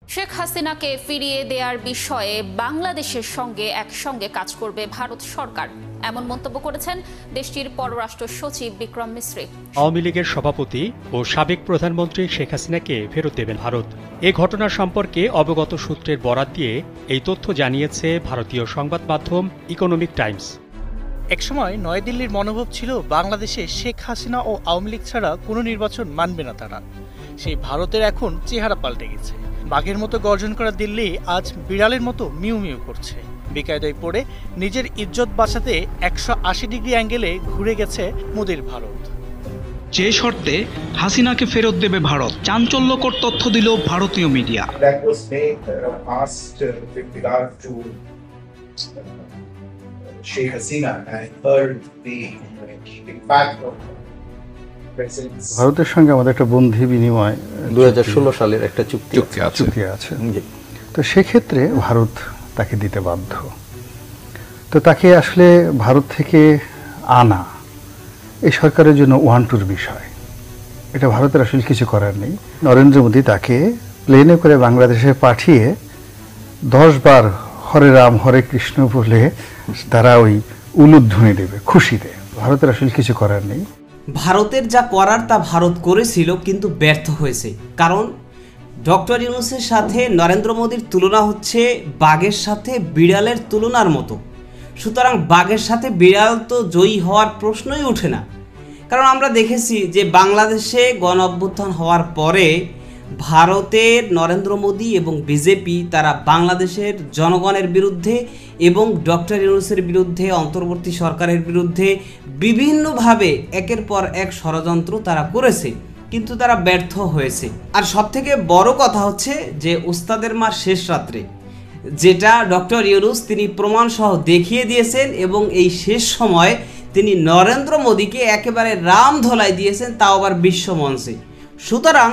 শেখ হাসিনাকে ফিরিয়ে দেওয়ার বিষয়ে বাংলাদেশের সঙ্গে একসঙ্গে কাজ করবে ভারত সরকার, এমন মন্তব্য করেছেন দেশটির পররাষ্ট্র সচিব বিক্রম মিশ্রি। আওয়ামী লীগের সভাপতি ও সাবেক প্রধানমন্ত্রী শেখ হাসিনাকে ফেরত দেবেন ভারত। এ ঘটনা সম্পর্কে অবগত সূত্রের বরাত দিয়ে এই তথ্য জানিয়েছে ভারতীয় সংবাদ মাধ্যম ইকোনমিক টাইমস। একসময় নয়াদিল্লির মনোভাব ছিল বাংলাদেশে শেখ হাসিনা ও আওয়ামী লীগ ছাড়া কোনো নির্বাচন মানবে না তারা। সেই ভারতের এখন চেহারা পাল্টে গেছে। বাঘের মতো গর্জন করা দিল্লি আজ বিড়ালের মতো মিউ মিউ করছে। বেকায়দায় পড়ে নিজের ইজ্জত বাঁচাতে 180 ডিগ্রি অ্যাঙ্গেলে ঘুরে গেছে মোদির ভারত। যে শর্তে হাসিনাকে ফেরত দেবে ভারত, চাঞ্চল্যকর তথ্য দিল ভারতীয় মিডিয়া। ভারতের সঙ্গে আমাদের একটা বন্ধি বিনিময় 2016 সালের একটা চুক্তি আছে। তো সেক্ষেত্রে ভারত তাকে দিতে বাধ্য। তো তাকে আসলে ভারত থেকে আনা এই সরকারের জন্য ওয়ান-টুর বিষয়। এটা ভারতের আসলে কিছু করার নেই। নরেন্দ্র মোদী তাকে প্লেনে করে বাংলাদেশে পাঠিয়ে 10 বার হরে রাম হরে কৃষ্ণ বলে তারা ওই উলুধ্বনি দেবে খুশিতে। ভারতের আসলে কিছু করার নেই। ভারতের যা করার তা ভারত করেছিল, কিন্তু ব্যর্থ হয়েছে। কারণ ডক্টর ইউনূসের সাথে নরেন্দ্র মোদীর তুলনা হচ্ছে বাঘের সাথে বিড়ালের তুলনার মতো। সুতরাং বাঘের সাথে বিড়াল তো জয়ী হওয়ার প্রশ্নই ওঠে না। কারণ আমরা দেখেছি যে বাংলাদেশে গণ অভ্যুত্থান হওয়ার পরে ভারতের নরেন্দ্র মোদী এবং বিজেপি তারা বাংলাদেশের জনগণের বিরুদ্ধে এবং ডক্টর ইউনূসের বিরুদ্ধে, অন্তর্বর্তী সরকারের বিরুদ্ধে বিভিন্নভাবে একের পর এক ষড়যন্ত্র তারা করেছে, কিন্তু তারা ব্যর্থ হয়েছে। আর সবথেকে বড় কথা হচ্ছে যে ওস্তাদের মার শেষ রাত্রে, যেটা ডক্টর ইউনূস তিনি প্রমাণসহ দেখিয়ে দিয়েছেন এবং এই শেষ সময় তিনি নরেন্দ্র মোদীকে একেবারে রাম ধোলাই দিয়েছেন, তাও আবার বিশ্ব মঞ্চে। সুতরাং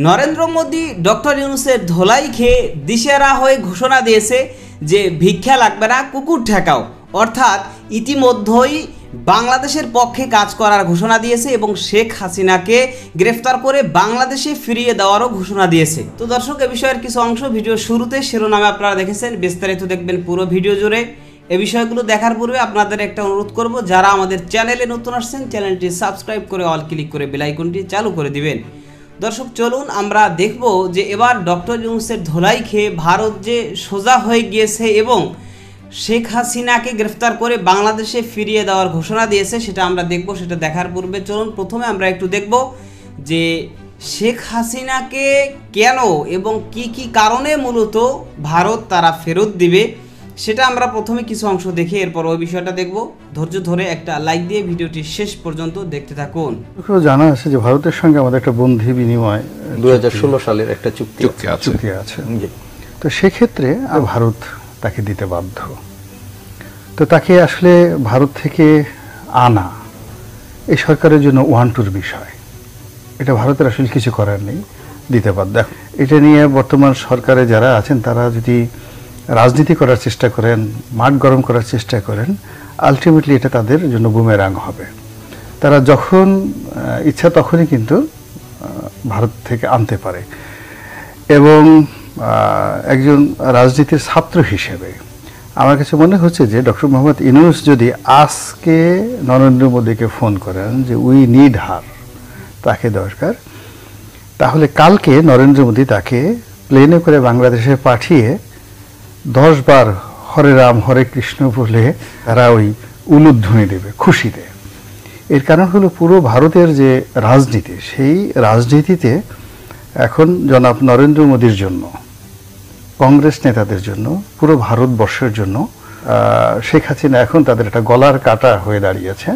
নরেন্দ্র মোদী ডক্টর ইউনূসের ধোলাই খেয়ে দিশেহারা হয়ে ঘোষণা দিয়েছে যে ভিক্ষা লাগবে না, কুকুর ঠেকাও। অর্থাৎ ইতিমধ্যেই বাংলাদেশের পক্ষে কাজ করার ঘোষণা দিয়েছে এবং শেখ হাসিনাকে গ্রেফতার করে বাংলাদেশে ফিরিয়ে দেওয়ারও ঘোষণা দিয়েছে। তো দর্শক, এ বিষয়ের কিছু অংশ ভিডিওর শুরুতে শিরোনামে আপনারা দেখেছেন, বিস্তারিত দেখবেন পুরো ভিডিও জুড়ে। এ বিষয়গুলো দেখার পূর্বে আপনাদের একটা অনুরোধ করব, যারা আমাদের চ্যানেলে নতুন আসছেন চ্যানেলটি সাবস্ক্রাইব করে অল ক্লিক করে বেল আইকনটি চালু করে দিবেন। দর্শক, চলুন আমরা দেখব যে এবার ডক্টর ইউনূসের ধোলাই খেয়ে ভারত যে সোজা হয়ে গিয়েছে এবং শেখ হাসিনাকে গ্রেফতার করে বাংলাদেশে ফিরিয়ে দেওয়ার ঘোষণা দিয়েছে, সেটা আমরা দেখব। সেটা দেখার পূর্বে চলুন প্রথমে আমরা একটু দেখব যে শেখ হাসিনাকে কেন এবং কি কি কারণে মূলত ভারত তারা ফেরত দিবে, সেটা আমরা প্রথমে কিছু অংশ দেখে এরপর ওই বিষয়টা দেখব। ধৈর্য ধরে একটা লাইক দিয়ে ভিডিওটি শেষ পর্যন্ত দেখতে থাকুন। জানা আছে যে ভারতের সঙ্গে আমাদের একটা বন্ধি বিনিময় 2016 সালের একটা চুক্তি আছে। তো সেক্ষেত্রে ভারত তাকে দিতে বাধ্য। তো তাকে আসলে ভারত থেকে আনা এই সরকারের জন্য ওয়ান-টুর বিষয়। এটা ভারতের আসলে কিছু করার নেই, দিতে বাধ্য। এটা নিয়ে বর্তমান সরকারে যারা আছেন তারা যদি রাজনীতি করার চেষ্টা করেন, মাঠ গরম করার চেষ্টা করেন, আলটিমেটলি এটা তাদের জন্য বুমেরাং হবে। তারা যখন ইচ্ছা তখনই কিন্তু ভারত থেকে আনতে পারে। এবং একজন রাজনীতির ছাত্র হিসেবে আমার কাছে মনে হচ্ছে যে ডক্টর মোহাম্মদ ইউনূস যদি আজকে নরেন্দ্র মোদীকে ফোন করেন যে উই নিড হার, তাকে দরকার, তাহলে কালকে নরেন্দ্র মোদী তাকে প্লেনে করে বাংলাদেশে পাঠিয়ে 10 বার হরে রাম হরে কৃষ্ণ বলে তারা ওই উলুধ্বনি দেবে খুশিতে। এর কারণ হলো পুরো ভারতের যে রাজনীতি, সেই রাজনীতিতে এখন জনাব নরেন্দ্র মোদীর জন্য, কংগ্রেস নেতাদের জন্য, পুরো ভারতবর্ষের জন্য শেখ হাসিনা এখন তাদের একটা গলার কাটা হয়ে দাঁড়িয়েছে,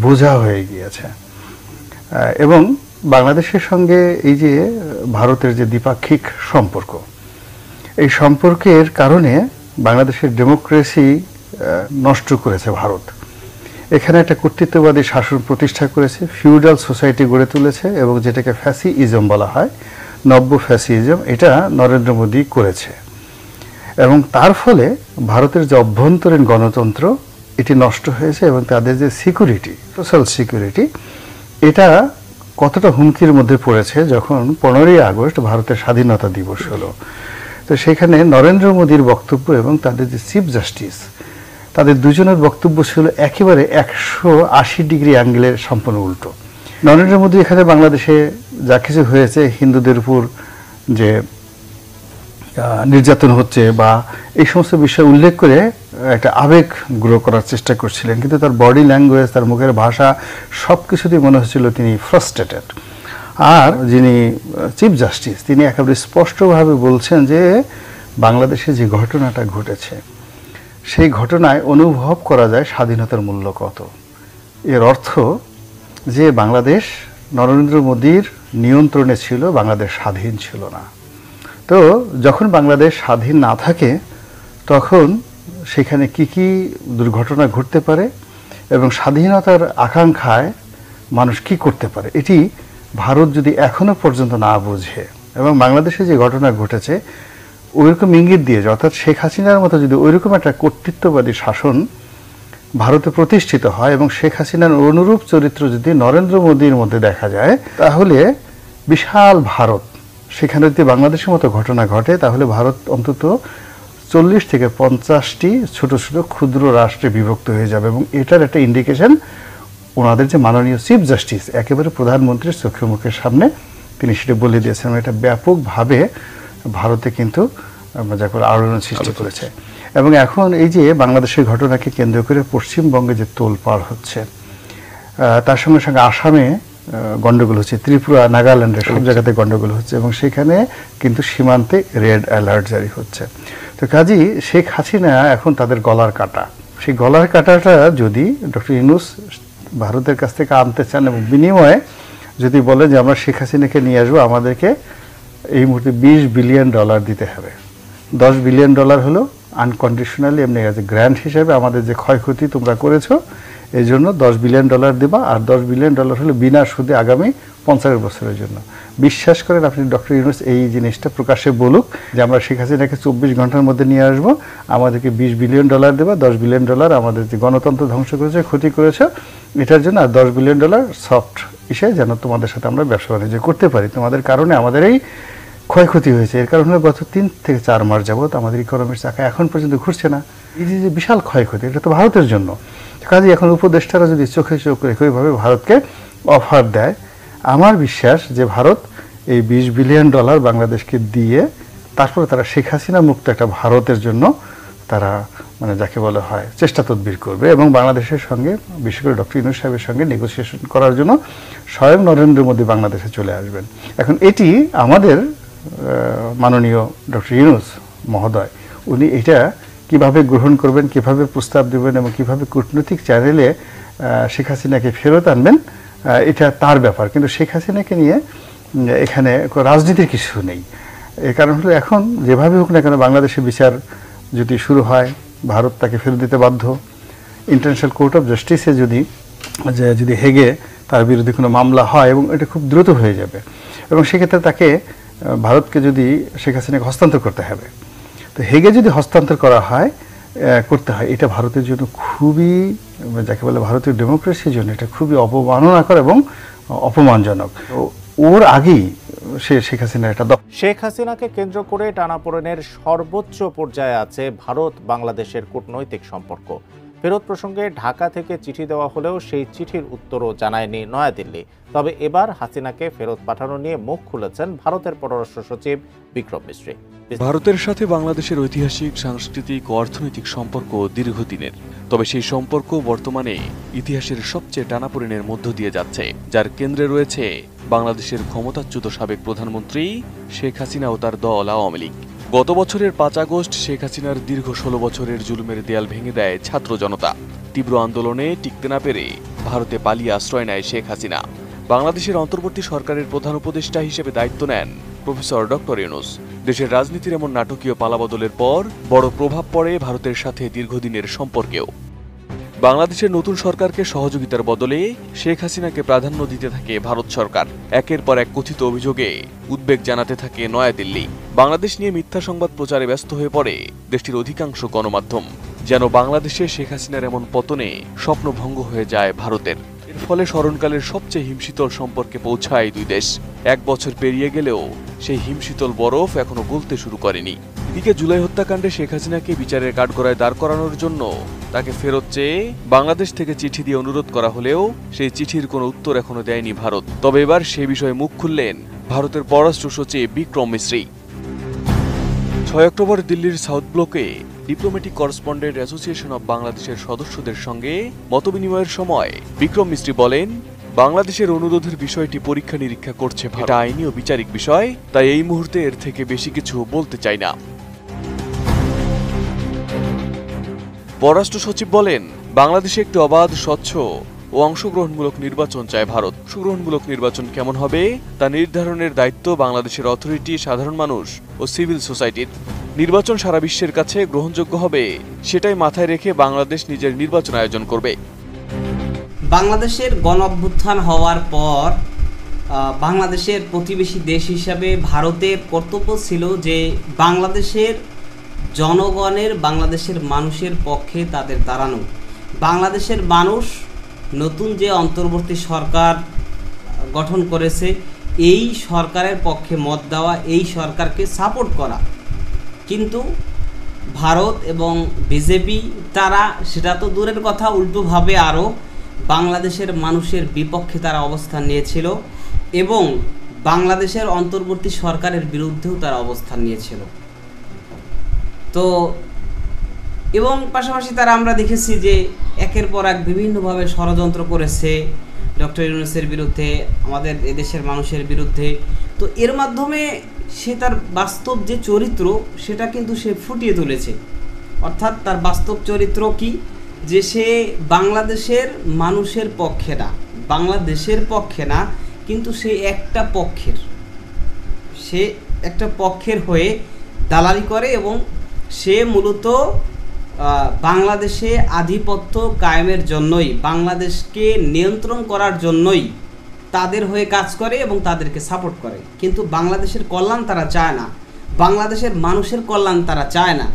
বোঝা হয়ে গিয়েছে। এবং বাংলাদেশের সঙ্গে এই যে ভারতের যে দ্বিপাক্ষিক সম্পর্ক, এই সম্পর্কের কারণে বাংলাদেশের ডেমোক্রেসি নষ্ট করেছে ভারত। এখানে একটা কর্তৃত্ববাদী শাসন প্রতিষ্ঠা করেছে, ফিউডাল সোসাইটি গড়ে তুলেছে এবং যেটাকে ফ্যাসিইজম বলা হয়, নব্য ফ্যাসিইজম, এটা নরেন্দ্র মোদী করেছে। এবং তার ফলে ভারতের যে অভ্যন্তরীণ গণতন্ত্র এটি নষ্ট হয়েছে এবং তাদের যে সিকিউরিটি, সোশ্যাল সিকিউরিটি, এটা কতটা হুমকির মধ্যে পড়েছে যখন 15ই আগস্ট ভারতের স্বাধীনতা দিবস হলো। তো সেখানে নরেন্দ্র মোদীর বক্তব্য এবং তাদের যে চিফ জাস্টিস তাদের দুজনের বক্তব্য ছিল একেবারে 180 ডিগ্রি অ্যাঙ্গেলের সম্পূর্ণ উল্টো। নরেন্দ্র মোদী এখানে বাংলাদেশে যা কিছু হয়েছে, হিন্দুদের উপর যে নির্যাতন হচ্ছে বা এই সমস্ত বিষয় উল্লেখ করে একটা আবেগ গ্রো করার চেষ্টা করছিলেন, কিন্তু তার বডি ল্যাঙ্গুয়েজ, তার মুখের ভাষা সব কিছুতেই মনে হচ্ছিল তিনি ফ্রাস্ট্রেটেড। আর যিনি চিফ জাস্টিস তিনি একেবারে স্পষ্টভাবে বলছেন যে বাংলাদেশে যে ঘটনাটা ঘটেছে সেই ঘটনায় অনুভব করা যায় স্বাধীনতার মূল্য কত। এর অর্থ যে বাংলাদেশ নরেন্দ্র মোদীর নিয়ন্ত্রণে ছিল, বাংলাদেশ স্বাধীন ছিল না। তো যখন বাংলাদেশ স্বাধীন না থাকে তখন সেখানে কি কি দুর্ঘটনা ঘটতে পারে এবং স্বাধীনতার আকাঙ্ক্ষায় মানুষ কি করতে পারে, এটি ভারত যদি এখনো পর্যন্ত না বোঝে এবং বাংলাদেশে যে ঘটনা ঘটেছে ওইরকম ইঙ্গিত দিয়ে, অর্থাৎ শেখ হাসিনার মতো যদি ওইরকম একটা কর্তৃত্ববাদী শাসন ভারতে প্রতিষ্ঠিত হয় এবং শেখ হাসিনার অনুরূপ চরিত্র যদি নরেন্দ্র মোদীর মধ্যে দেখা যায়, তাহলে বিশাল ভারত, সেখানে যদি বাংলাদেশের মতো ঘটনা ঘটে তাহলে ভারত অন্তত 40 থেকে 50টি ছোট ছোট ক্ষুদ্র রাষ্ট্রে বিভক্ত হয়ে যাবে। এবং এটার একটা ইন্ডিকেশন ওনাদের যে মাননীয় চিফ জাস্টিস একেবারে প্রধানমন্ত্রীর চোখে মুখের সামনে তিনি সেটা বলে দিয়েছেন। এটা ব্যাপকভাবে ভারতে কিন্তু যাকে আলোড়ন সৃষ্টি করেছে। এবং এখন এই যে বাংলাদেশের ঘটনাকে কেন্দ্র করে পশ্চিমবঙ্গে যে তোলপাড় হচ্ছে, তার সঙ্গে সঙ্গে আসামে গন্ডগোল হচ্ছে, ত্রিপুরা, নাগাল্যান্ডের সব জায়গাতে গন্ডগোল হচ্ছে এবং সেখানে কিন্তু সীমান্তে রেড অ্যালার্ট জারি হচ্ছে। তো কাজেই শেখ হাসিনা এখন তাদের গলার কাটা, সেই গলার কাটাটা যদি ডক্টর ইউনূস ভারতের কাছ থেকে আনতে চান এবং বিনিময়ে যদি বলে যে আমরা শেখ হাসিনাকে নিয়ে আসবো, আমাদেরকে এই মুহূর্তে $20 বিলিয়ন দিতে হবে। $10 বিলিয়ন হলো আনকন্ডিশনালি এমনি গ্র্যান্ট হিসেবে আমাদের যে ক্ষয়ক্ষতি তোমরা করেছো এই জন্য $10 বিলিয়ন দেবা, আর $10 বিলিয়ন হলো বিনা সুদে আগামী 50 বছরের জন্য। বিশ্বাস করেন আপনি ডক্টর ইউনূস এই জিনিসটা প্রকাশ্যে বলুক যে আমরা শেখ হাসিনাকে 24 ঘন্টার মধ্যে নিয়ে আসবো, আমাদেরকে $20 বিলিয়ন দেবা, $10 বিলিয়ন আমাদের যে গণতন্ত্র ধ্বংস করেছে, ক্ষতি করেছে, এটার জন্য আর $10 বিলিয়ন সফট ইসে যেন তোমাদের সাথে আমরা ব্যবসা বাণিজ্য করতে পারি, তোমাদের কারণে আমাদের এই ক্ষয়ক্ষতি হয়েছে। এর কারণে গত 3 থেকে 4 মাস যাবত আমাদের ইকোনমির চাকা এখন পর্যন্ত ঘুরছে না। এই যে বিশাল ক্ষয়ক্ষতি, এটা তো ভারতের জন্য। কাজে এখন উপদেষ্টারা যদি চোখে চোখ রেখে ওইভাবে ভারতকে অফার দেয়, আমার বিশ্বাস যে ভারত এই $20 বিলিয়ন বাংলাদেশকে দিয়ে তারপরে তারা শেখ হাসিনা মুক্ত একটা ভারতের জন্য তারা মানে যাকে বলা হয় চেষ্টা তদবির করবে এবং বাংলাদেশের সঙ্গে বিশেষ করে ডক্টর ইউনূস সাহেবের সঙ্গে নেগোসিয়েশন করার জন্য স্বয়ং নরেন্দ্র মোদী বাংলাদেশে চলে আসবেন। এখন এটি আমাদের মাননীয় ডক্টর ইউনূস মহোদয় উনি এটা কিভাবে গ্রহণ করবেন, কিভাবে প্রস্তাব দেবেন এবং কিভাবে কূটনৈতিক চ্যানেলে শেখ হাসিনাকে ফেরত আনবেন, এটা তার ব্যাপার। কিন্তু শেখ হাসিনাকে নিয়ে এখানে রাজনীতির কিছু নেই। এর কারণ হলো এখন যেভাবে হোক না কেন বাংলাদেশে বিচার যদি শুরু হয়, ভারত তাকে ফেরত দিতে বাধ্য। ইন্টারন্যাশনাল কোর্ট অফ জাস্টিসে যদি হেগে তার বিরুদ্ধে কোনো মামলা হয় এবং এটা খুব দ্রুত হয়ে যাবে এবং সেক্ষেত্রে তাকে ভারতকে যদি শেখ হাসিনাকে হস্তান্তর করতে হবে, তো হেগে যদি হস্তান্তর করতে হয় এটা ভারতের জন্য খুবই যাকে বলে ভারতীয় ডেমোক্রেসির জন্য এটা খুবই অবমাননাকর এবং অপমানজনক। ওর আগেই শেখ হাসিনা এটা শেখ হাসিনাকে কেন্দ্র করে টানাপোড়েনের সর্বোচ্চ পর্যায়ে আছে ভারত বাংলাদেশের কূটনৈতিক সম্পর্ক। ফেরত প্রসঙ্গে ঢাকা থেকে চিঠি দেওয়া হলেও সেই চিঠির উত্তরও জানায়নি নয়াদিল্লি। তবে এবার হাসিনাকে ফেরত পাঠানো নিয়ে মুখ খুলেছেন ভারতের পররাষ্ট্র সচিব বিক্রম মিশ্রি। ভারতের সাথে বাংলাদেশের ঐতিহাসিক, সাংস্কৃতিক ও অর্থনৈতিক সম্পর্ক দীর্ঘদিনের। তবে সেই সম্পর্ক বর্তমানে ইতিহাসের সবচেয়ে টানাপোড়েনের মধ্য দিয়ে যাচ্ছে, যার কেন্দ্রে রয়েছে বাংলাদেশের ক্ষমতাচ্যুত সাবেক প্রধানমন্ত্রী শেখ হাসিনা ও তার দল আওয়ামী লীগ। গত বছরের 5 আগস্ট শেখ হাসিনার দীর্ঘ 16 বছরের জুলুমের দেয়াল ভেঙে দেয় ছাত্র জনতা। তীব্র আন্দোলনে টিকতে না পেরে ভারতে পালিয়ে আশ্রয় নেয় শেখ হাসিনা। বাংলাদেশের অন্তর্বর্তী সরকারের প্রধান উপদেষ্টা হিসেবে দায়িত্ব নেন প্রফেসর ডক্টর ইউনূস। দেশের রাজনীতির এমন নাটকীয় পালাবদলের পর বড় প্রভাব পড়ে ভারতের সাথে দীর্ঘদিনের সম্পর্কেও। বাংলাদেশের নতুন সরকারকে সহযোগিতার বদলে শেখ হাসিনাকে প্রাধান্য দিতে থাকে ভারত সরকার। একের পর এক কথিত অভিযোগে উদ্বেগ জানাতে থাকে নয়াদিল্লি। বাংলাদেশ নিয়ে মিথ্যা সংবাদ প্রচারে ব্যস্ত হয়ে পড়ে দেশটির অধিকাংশ গণমাধ্যম। যেন বাংলাদেশে শেখ হাসিনার এমন পতনে স্বপ্নভঙ্গ হয়ে যায় ভারতের। এর ফলে স্মরণকালের সবচেয়ে হিমশীতল সম্পর্কে পৌঁছায় দুই দেশ। 1 বছর পেরিয়ে গেলেও সেই হিমশীতল বরফ এখনো গলতে শুরু করেনি। দিকে জুলাই হত্যাকাণ্ডে শেখ হাসিনাকে বিচারের কাঠগড়ায় দাঁড় করানোর জন্য তাকে ফেরত চেয়ে বাংলাদেশ থেকে চিঠি দিয়ে অনুরোধ করা হলেও সেই চিঠির কোনো উত্তর এখনো দেয়নি ভারত। তবে এবার সে বিষয়ে মুখ খুললেন ভারতের পররাষ্ট্র সচিব বিক্রম মিশ্রি। 6 অক্টোবর দিল্লির সাউথ ব্লকে ডিপ্লোম্যাটিক করেসপন্ডেন্ট অ্যাসোসিয়েশন অব বাংলাদেশের সদস্যদের সঙ্গে মতবিনিময়ের সময় বিক্রম মিশ্রি বলেন, বাংলাদেশের অনুরোধের বিষয়টি পরীক্ষা নিরীক্ষা করছে, এটা আইনি ও বিচারিক বিষয়, তাই এই মুহূর্তে এর থেকে বেশি কিছু বলতে চাই না। পররাষ্ট্র সচিব বলেন, বাংলাদেশে একটি অবাধ, স্বচ্ছ ও অংশগ্রহণমূলক নির্বাচন চায় ভারত। অংশগ্রহণমূলক নির্বাচন কেমন হবে তা নির্ধারণের দায়িত্ব বাংলাদেশের অথরিটি, সাধারণ মানুষ ও সিভিল সোসাইটির। নির্বাচন সারা বিশ্বের কাছে গ্রহণযোগ্য হবে সেটাই মাথায় রেখে বাংলাদেশ নিজের নির্বাচন আয়োজন করবে। বাংলাদেশের গণঅভ্যুত্থান হওয়ার পর বাংলাদেশের প্রতিবেশী দেশ হিসাবে ভারতের কর্তব্য ছিল যে বাংলাদেশের জনগণের, বাংলাদেশের মানুষের পক্ষে তাদের দাঁড়ানো। বাংলাদেশের মানুষ নতুন যে অন্তর্বর্তী সরকার গঠন করেছে এই সরকারের পক্ষে মত দেওয়া, এই সরকারকে সাপোর্ট করা। কিন্তু ভারত এবং বিজেপি তারা সেটা তো দূরের কথা, উল্টোভাবে আরও বাংলাদেশের মানুষের বিপক্ষে তারা অবস্থান নিয়েছিল এবং বাংলাদেশের অন্তর্বর্তী সরকারের বিরুদ্ধেও তারা অবস্থান নিয়েছিল। তো এবং পাশাপাশি তারা আমরা দেখেছি যে একের পর এক বিভিন্নভাবে ষড়যন্ত্র করেছে ডক্টর ইউনূসের বিরুদ্ধে, আমাদের এদেশের মানুষের বিরুদ্ধে। তো এর মাধ্যমে সে তার বাস্তব যে চরিত্র সেটা কিন্তু সে ফুটিয়ে তুলেছে। অর্থাৎ তার বাস্তব চরিত্র কি, যে সে বাংলাদেশের মানুষের পক্ষে না, বাংলাদেশের পক্ষে না, কিন্তু সে একটা পক্ষের হয়ে দালালি করে এবং সে মূলত বাংলাদেশে আধিপত্য কায়েমের জন্যই, বাংলাদেশকে নিয়ন্ত্রণ করার জন্যই তাদের হয়ে কাজ করে এবং তাদেরকে সাপোর্ট করে। কিন্তু বাংলাদেশের কল্যাণ তারা চায় না, বাংলাদেশের মানুষের কল্যাণ তারা চায় না।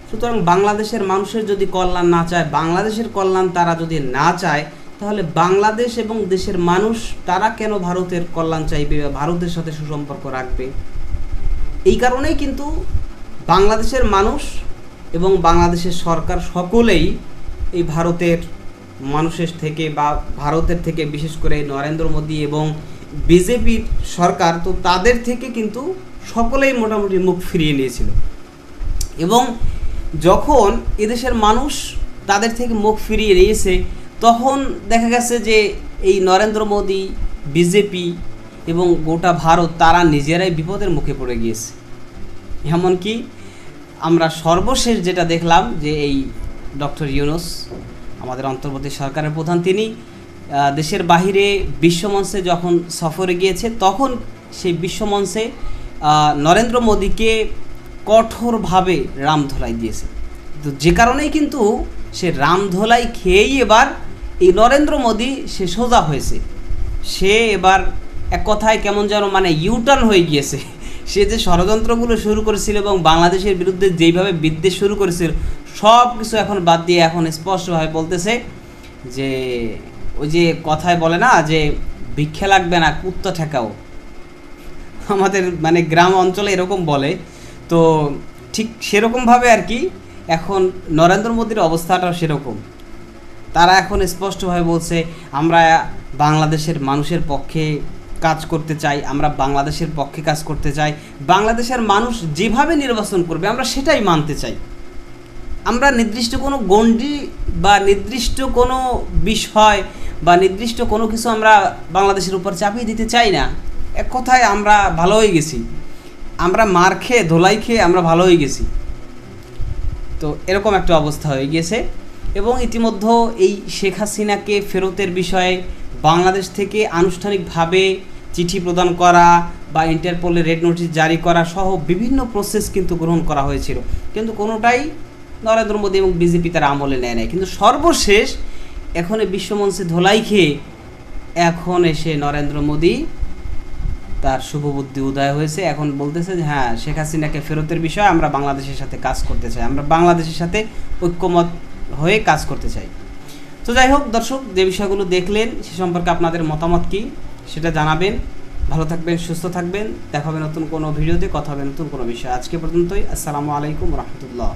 সুতরাং বাংলাদেশের মানুষের যদি কল্যাণ না চায়, বাংলাদেশের কল্যাণ তারা যদি না চায়, তাহলে বাংলাদেশ এবং দেশের মানুষ তারা কেন ভারতের কল্যাণ চাইবে বা ভারতের সাথে সুসম্পর্ক রাখবে? এই কারণেই কিন্তু বাংলাদেশের মানুষ এবং বাংলাদেশের সরকার সকলেই এই ভারতের মানুষের থেকে বা ভারতের থেকে, বিশেষ করে নরেন্দ্র মোদী এবং বিজেপির সরকার, তো তাদের থেকে কিন্তু সকলেই মোটামুটি মুখ ফিরিয়ে নিয়েছিল। এবং যখন এদেশের মানুষ তাদের থেকে মুখ ফিরিয়ে নিয়েছে তখন দেখা গেছে যে এই নরেন্দ্র মোদী, বিজেপি এবং গোটা ভারত তারা নিজেরাই বিপদের মুখে পড়ে গিয়েছে। এমনকি আমরা সর্বশেষ যেটা দেখলাম যে এই ডক্টর ইউনূস, আমাদের অন্তর্বর্তী সরকারের প্রধান, তিনি দেশের বাহিরে বিশ্বমঞ্চে যখন সফরে গিয়েছে তখন সেই বিশ্বমঞ্চে নরেন্দ্র মোদীকে কঠোরভাবে রামধোলাই দিয়েছে। তো যে কারণেই কিন্তু সে রামধোলাই খেয়েই এবার এই নরেন্দ্র মোদী সে সোজা হয়েছে। সে এবার এক কথায় কেমন যেন মানে ইউটার্ন হয়ে গিয়েছে। সে যে ষড়যন্ত্রগুলো শুরু করেছিল এবং বাংলাদেশের বিরুদ্ধে যেইভাবে বিদ্বেষ শুরু করেছিল সব কিছু এখন বাদ দিয়ে এখন স্পষ্টভাবে বলতেছে যে ওই যে কথায় বলে না যে ভিক্ষা লাগবে না, কুত্তা ঠেকাও। আমাদের মানে গ্রাম অঞ্চলে এরকম বলে। তো ঠিক সেরকমভাবে আর কি এখন নরেন্দ্র মোদীর অবস্থাটাও সেরকম। তারা এখন স্পষ্টভাবে বলছে আমরা বাংলাদেশের মানুষের পক্ষে কাজ করতে চাই, আমরা বাংলাদেশের পক্ষে কাজ করতে চাই, বাংলাদেশের মানুষ যেভাবে নির্বাচন করবে আমরা সেটাই মানতে চাই। আমরা নির্দিষ্ট কোনো গণ্ডি বা নির্দিষ্ট কোনো বিষয় বা নির্দিষ্ট কোনো কিছু আমরা বাংলাদেশের উপর চাপিয়ে দিতে চাই না। এক কথায় আমরা ভালো হয়ে গেছি, আমরা মার খেয়ে ধোলাই খেয়ে আমরা ভালো হয়ে গেছি। তো এরকম একটা অবস্থা হয়ে গিয়েছে। এবং ইতিমধ্যে এই শেখ হাসিনাকে ফেরতের বিষয়ে বাংলাদেশ থেকে আনুষ্ঠানিকভাবে চিঠি প্রদান করা বা ইন্টারপোলে রেড নোটিশ জারি করা সহ বিভিন্ন প্রসেস কিন্তু গ্রহণ করা হয়েছিল, কিন্তু কোনোটাই নরেন্দ্র মোদী এবং বিজেপি তারা আমলে নেয় নাই। কিন্তু সর্বশেষ এখন বিশ্বমঞ্চে ধোলাই খেয়ে এখন এসে নরেন্দ্র মোদী তার শুভবুদ্ধি উদয় হয়েছে। এখন বলতেছে যে হ্যাঁ, শেখ হাসিনাকে ফেরতের বিষয়ে আমরা বাংলাদেশের সাথে কাজ করতে চাই, আমরা বাংলাদেশের সাথে ঐক্যমত হয়ে কাজ করতে চাই। তো যাই হোক দর্শক, যে বিষয়গুলো দেখলেন সে সম্পর্কে আপনাদের মতামত কি সেটা জানাবেন। ভালো থাকবেন, সুস্থ থাকবেন। দেখা হবে নতুন কোনো ভিডিওতে, কথা হবে নতুন কোনো বিষয়। আজকে পর্যন্তই। আসসালামু আলাইকুম রহমতুল্লাহ।